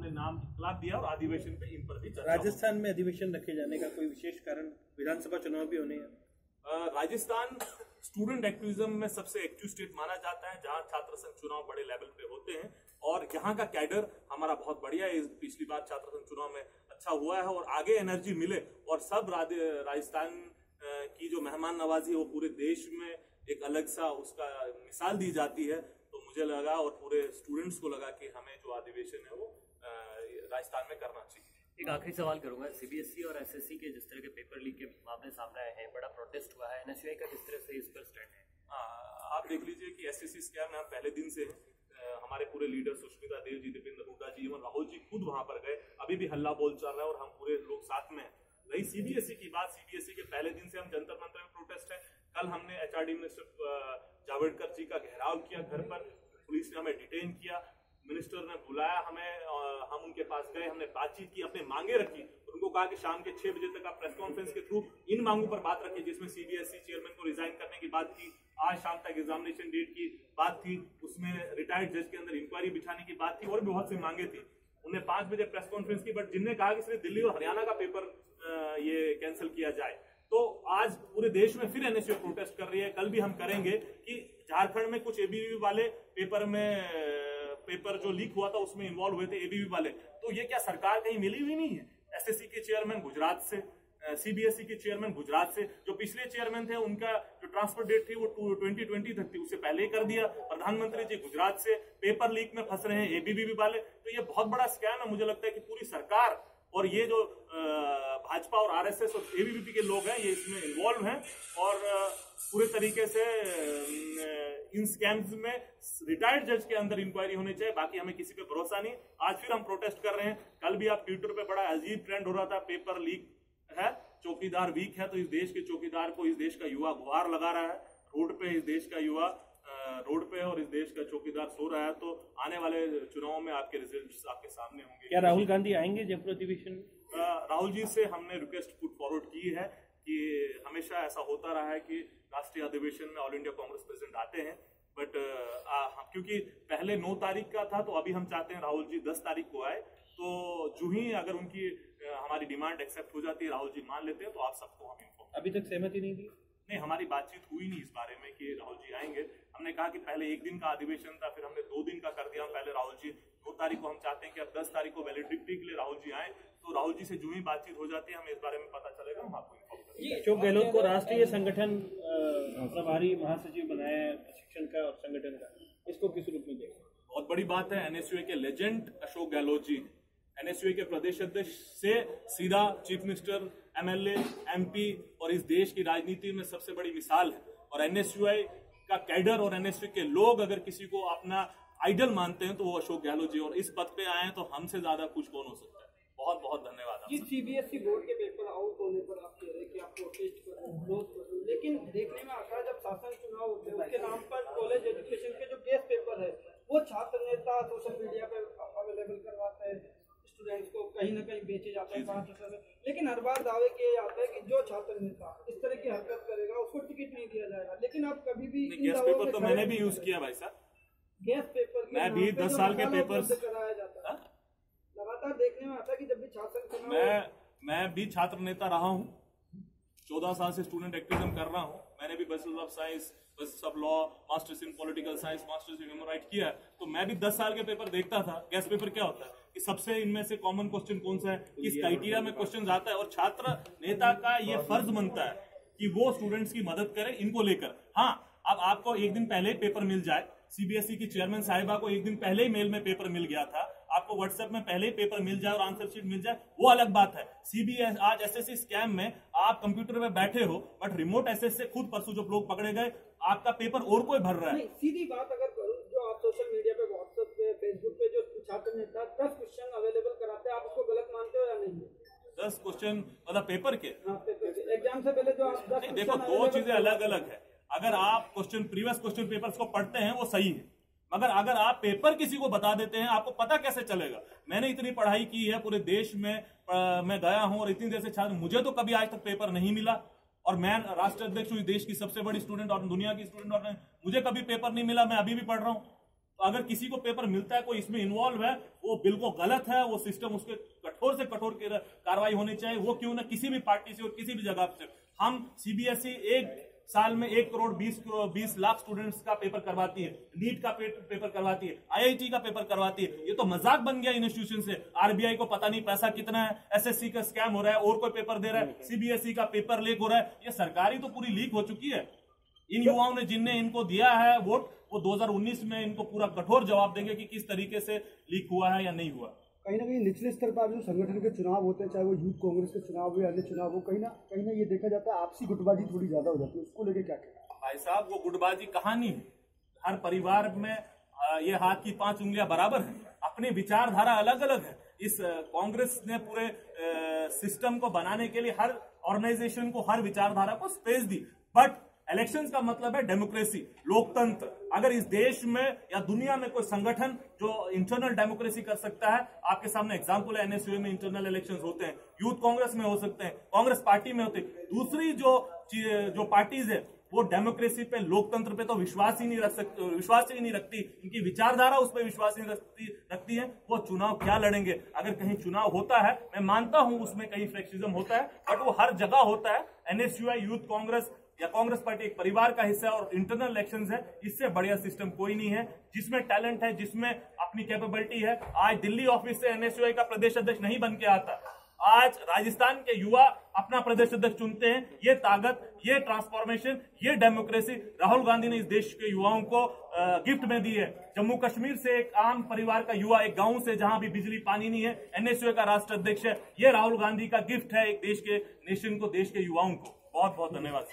हमने नाम इतलाक दिया और अधिवेशन पे इन पर भी चर्चा। राजस्थान में अधिवेशन रखे जाने का कोई विशेष कारण? विधानसभा चुनाव भी होने हैं। राजस्थान स्टूडेंट एक्टिविज्म में सबसे एक्टिव स्टेट माना जाता है, जहां छात्र संघ चुनाव बड़े लेवल पे होते हैं और यहाँ का कैडर हमारा बहुत बढ़िया है। पिछली बार छात्र संघ चुनाव में अच्छा हुआ है और आगे एनर्जी मिले और सब राजस्थान की जो मेहमान नवाजी है वो पूरे देश में एक अलग सा उसका मिसाल दी जाती है। तो मुझे लगा और पूरे स्टूडेंट्स को लगा कि हमें जो अधिवेशन है वो राजस्थान में करना चाहिए। एक आखिरी सवाल करूंगा, सीबीएसई और एसएससी के जिस तरह के पेपर लीक के मामले सामने आए हैं, बड़ा प्रोटेस्ट हुआ है, एनएसयूआई का किस तरह से इस पर स्टैंड है? आप देख लीजिए कि एसएससी स्कैम में हम पहले दिन से हैं। हमारे पूरे लीडर सुष्मिता देव जी, दीपेंद्र हुड्डा जी और राहुल जी खुद वहां पर गए। अभी भी हल्ला बोल चल रहा है और हम पूरे लोग साथ में हैं। रही सीबीएसई की बात, सीबीएसई के पहले दिन से हम जंतर मंतर में प्रोटेस्ट है। कल हमने एचआरडी मिनिस्टर जावड़ेकर जी का घेराव किया घर पर, पुलिस ने हमें डिटेन किया, मिनिस्टर ने बुलाया हमें, हम उनके पास गए, हमने बातचीत की, अपने मांगे रखी। उनको कहा कि शाम के 6 बजे तक आप प्रेस कॉन्फ्रेंस के थ्रू इन मांगों पर बात रखिए, जिसमें सीबीएसई चेयरमैन को रिजाइन करने की बात थी, आज शाम तक एग्जामिनेशन डेट की बात थी, उसमें रिटायर्ड जज के अंदर इंक्वायरी बिछाने की बात थी और भी बहुत सी मांगे थी। उन्हें 5 बजे प्रेस कॉन्फ्रेंस की, बट जिनने कहा कि सिर्फ दिल्ली और हरियाणा का पेपर ये कैंसिल किया जाए। तो आज पूरे देश में फिर एनएसयूआई प्रोटेस्ट कर रही है। कल भी हम करेंगे कि झारखंड में कुछ एबीवीपी वाले पेपर जो लीक हुआ था उसमें इन्वॉल्व हुए थे एबीवीपी वाले। तो ये क्या सरकार कहीं मिली हुई नहीं है? एसएससी के चेयरमैन गुजरात से, सीबीएसई के चेयरमैन गुजरात से, जो पिछले चेयरमैन थे उनका जो ट्रांसफर डेट थी वो 2020 तक थी, उससे पहले ही कर दिया। प्रधानमंत्री जी गुजरात से, पेपर लीक में फंस रहे हैं एबीवीपी वाले। तो ये बहुत बड़ा स्कैम है। मुझे लगता है कि पूरी सरकार और ये जो भाजपा और आरएसएस और एबीवीपी के लोग हैं ये इसमें इन्वॉल्व हैं और पूरे तरीके से इन स्कैम्स में रिटायर्ड जज के अंदर इंक्वायरी होनी चाहिए। बाकी हमें किसी पे भरोसा नहीं। आज फिर हम प्रोटेस्ट कर रहे हैं। कल भी आप ट्विटर पे बड़ा अजीब ट्रेंड हो रहा था, पेपर लीक है, चौकीदार वीक है, तो इस देश के चौकीदार को इस देश का युवा गुहार लगा रहा है। रोड पे इस देश का युवा रोड पे और इस देश का चौकीदार सो रहा है। तो आने वाले चुनावों में आपके रिजल्ट्स आपके सामने होंगे। क्या राहुल गांधी आएंगे जयपुर अधिवेशन? राहुल जी से हमने रिक्वेस्ट पुट फॉरवर्ड की है कि हमेशा ऐसा होता रहा है कि राष्ट्रीय अधिवेशन में ऑल इंडिया कांग्रेस प्रेसिडेंट आते हैं, बट क्योंकि पहले 9 तारीख का था तो अभी हम चाहते हैं राहुल जी 10 तारीख को आए। तो जो ही अगर उनकी हमारी डिमांड एक्सेप्ट हो जाती है, राहुल जी मान लेते हैं, तो आप सबको हम इन्फॉर्म। अभी तक सहमति नहीं दी? नहीं, हमारी बातचीत हुई नहीं इस बारे में कि राहुल जी आएंगे। हमने कहा कि पहले 1 दिन का अधिवेशन था, फिर हमने 2 दिन का कर दिया। पहले राहुल जी 2 तारीख को, हम चाहते हैं कि अब 10 तारीख को वैलिडिटी के लिए राहुल जी आए। तो राहुल जी से जो ही बातचीत हो जाती है हमें इस बारे में पता चलेगा, हम आपको इन्फॉर्म करेंगे। अशोक गहलोत को राष्ट्रीय संगठन प्रभारी महासचिव बनाया है प्रशिक्षण का और संगठन का, इसको किस रूप में देखते? बहुत बड़ी बात है। एनएसयूआई के लेजेंड अशोक गहलोत जी, एनएसयूआई के प्रदेश अध्यक्ष से सीधा चीफ मिनिस्टर, एमएलए, एमपी और इस देश की राजनीति में सबसे बड़ी मिसाल है। और एनएसयूआई का कैडर और एनएसयूआई के लोग अगर किसी को अपना आइडल मानते हैं तो वो अशोक गहलोत जी, और इस पद पे आए हैं तो हमसे ज्यादा कुछ कौन हो सकता है। बहुत बहुत धन्यवाद। जी, सीबीएसई बोर्ड के पेपर आउट होने पर आप कह रहे हैं कि आप प्रोटेस्ट कर रहे हैं, लेकिन देखने में आता है जब शासन चुनाव होते हैं उसके नाम पर कॉलेज एजुकेशन के जो गेस्ट पेपर है वो छात्र नेता सोशल मीडिया पे अवेलेबल करवाते हैं, स्टूडेंट्स को कहीं ना कहीं बेचे जाते हैं 5 रुपए में। लेकिन हर बार दावे किए जाते हैं कि जो छात्र नेता इस तरह की हरकत करेगा उसको टिकट नहीं दिया जाएगा। लेकिन आप कभी भी गेस्ट पेपर तो मैंने भी यूज किया भाई साहब। गेस्ट पेपर मैं भी 10 साल के पेपर्स कराया जाता है, लगातार देखने में आता है कि जब भी छात्र मैं भी छात्र नेता रहा हूँ, 14 साल से स्टूडेंट एक्टिविज्म कर रहा हूँ। मैंने भी bachelor of science, bachelor of law, masters in political science, masters in human right किया। तो मैं भी 10 साल के पेपर देखता था। गेस्ट पेपर क्या होता है कि सबसे इनमें से कॉमन क्वेश्चन कौन सा है, किस क्राइटेरिया में क्वेश्चन आता है, और छात्र नेता का ये फर्ज बनता है कि वो स्टूडेंट्स की मदद करे इनको लेकर। हाँ, अब आपको 1 दिन पहले ही पेपर मिल जाए, सीबीएसई की चेयरमैन साहिबा को 1 दिन पहले ही मेल में पेपर मिल गया था, आपको व्हाट्सएप में पहले ही पेपर मिल जाए और आंसर शीट मिल जाए, वो अलग बात है। सीबीएस आज एसएससी स्कैम में आप कंप्यूटर में बैठे हो बट रिमोट एक्सेस से खुद परसों जो लोग पकड़े गए, आपका पेपर और कोई भर रहा है। सीधी बात अगर करूं, जो आप सोशल मीडिया पे, व्हाट्सएप पे, फेसबुक पे जो छात्र नेता 10 क्वेश्चन अवेलेबल कराते हैं, आप उसको गलत मानते हो या नहीं? 10 क्वेश्चन मतलब पेपर के? एग्जाम से पहले जो आप 10 देखो, 2 चीजें अलग अलग है। अगर आप प्रीवियस क्वेश्चन पेपर्स को पढ़ते हैं वो सही है, मगर अगर आप पेपर किसी को बता देते हैं, आपको पता कैसे चलेगा? मैंने इतनी पढ़ाई की है पूरे देश में, मैं गया हूं और इतनी देर से छात्र, मुझे तो कभी आज तक पेपर नहीं मिला। और मैं राष्ट्र अध्यक्ष हूँ देश की सबसे बड़ी स्टूडेंट और दुनिया की स्टूडेंट, और मुझे कभी पेपर नहीं मिला, मैं अभी भी पढ़ रहा हूँ। तो अगर किसी को पेपर मिलता है, कोई इसमें इन्वॉल्व है, वो बिल्कुल गलत है, वो सिस्टम उसके कठोर से कठोर कार्रवाई होनी चाहिए, वो क्यों ना किसी भी पार्टी से और किसी भी जगह से। हम सीबीएसई एक साल में 1 करोड़ 20 लाख स्टूडेंट्स का पेपर करवाती है, नीट का पेपर करवाती है, आईआईटी का पेपर करवाती है। ये तो मजाक बन गया इंस्टीट्यूशन से। आरबीआई को पता नहीं पैसा कितना है, एसएससी का स्कैम हो रहा है, और कोई पेपर दे रहा है, सीबीएसई का पेपर लीक हो रहा है। ये सरकारी तो पूरी लीक हो चुकी है। इन युवाओं ने जिनने इनको दिया है वोट, वो 2019 में इनको पूरा कठोर जवाब देंगे कि किस तरीके से लीक हुआ है या नहीं हुआ। कहीं ना कहीं निचले स्तर पर जो संगठन के चुनाव होते हैं, चाहे वो यूथ कांग्रेस के चुनाव हो या अन्य चुनाव हो, कहीं ना ये देखा जाता है आपसी गुटबाजी थोड़ी ज्यादा हो जाती है, उसको लेके क्या कहना? भाई साहब, वो गुटबाजी कहानी है। हर परिवार में ये हाथ की 5 उंगलियां बराबर हैं, अपनी विचारधारा अलग अलग है। इस कांग्रेस ने पूरे सिस्टम को बनाने के लिए हर ऑर्गेनाइजेशन को, हर विचारधारा को स्पेस दी। बट इलेक्शंस का मतलब है डेमोक्रेसी, लोकतंत्र। अगर इस देश में या दुनिया में कोई संगठन जो इंटरनल डेमोक्रेसी कर सकता है, आपके सामने एग्जांपल है, एनएसयूए में इंटरनल इलेक्शंस होते हैं, यूथ कांग्रेस में हो सकते हैं, कांग्रेस पार्टी में होते हैं। दूसरी जो पार्टीज है वो डेमोक्रेसी पे, लोकतंत्र पे तो विश्वास ही नहीं रखती, उनकी विचारधारा उस पर विश्वास नहीं रखती है। वो चुनाव क्या लड़ेंगे? अगर कहीं चुनाव होता है, मैं मानता हूं उसमें कहीं फ्लेक्सिज्म होता है, बट वो हर जगह होता है। एनएसयूआई, यूथ कांग्रेस या कांग्रेस पार्टी एक परिवार का हिस्सा है और इंटरनल इलेक्शंस है। इससे बढ़िया सिस्टम कोई नहीं है। जिसमें टैलेंट है, जिसमें अपनी कैपेबिलिटी है, आज दिल्ली ऑफिस से एनएसयूआई का प्रदेश अध्यक्ष नहीं बन के आता, आज राजस्थान के युवा अपना प्रदेश अध्यक्ष चुनते हैं। ये ताकत, ये ट्रांसफॉर्मेशन, ये डेमोक्रेसी राहुल गांधी ने इस देश के युवाओं को गिफ्ट में दी है। जम्मू कश्मीर से एक आम परिवार का युवा, एक गांव से जहां भी बिजली पानी नहीं है, एनएसयूआई का राष्ट्र अध्यक्ष है। ये राहुल गांधी का गिफ्ट है एक देश के नेशन को, देश के युवाओं को। बहुत बहुत धन्यवाद।